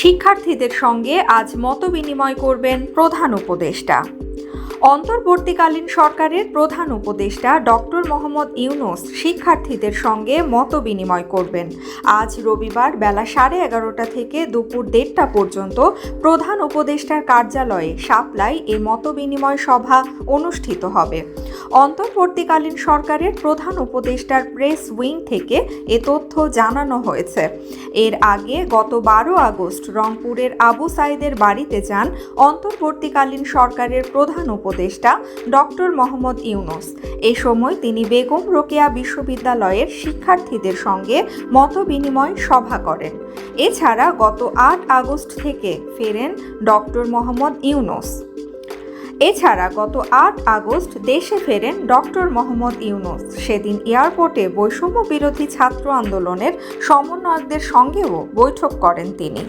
শিক্ষার্থীদের সঙ্গে আজ মতবিনিময় করবেন প্রধান উপদেষ্টা। অন্তর্বর্তীকালীন সরকারের প্রধান উপদেষ্টা ডক্টর মোহাম্মদ ইউনূস শিক্ষার্থীদের সঙ্গে মতবিনিময় করবেন। আজ রবিবার বেলা 11:30 থেকে দুপুর 1:30 পর্যন্ত প্রধান উপদেষ্টার কার্যালয়ে শাপলায় এ মতবিনিময় সভা অনুষ্ঠিত হবে। অন্তর্বর্তীকালীন সরকারের প্রধান উপদেষ্টার প্রেস উইং থেকে এ তথ্য জানানো হয়েছে। এর আগে গত 12 আগস্ট রংপুরের আবু সাইদের বাড়িতে যান অন্তর্বর্তীকালীন সরকারের প্রধান উপদেষ্টা ডক্টর মোহাম্মদ ইউনূস। এ সময় তিনি বেগম রোকেয়া বিশ্ববিদ্যালয়ের শিক্ষার্থীদের সঙ্গে মতবিনিময় সভা করেন। এছাড়া গত 8 আগস্ট থেকে ফেরেন ডক্টর মোহাম্মদ ইউনূস। দেশে ফেরেন ডক্টর মোহাম্মদ ইউনূস। সেদিন এয়ারপোর্টে বৈষম্য বিরোধী ছাত্র আন্দোলনের সমন্বয়কদের সঙ্গেও বৈঠক করেন তিনি।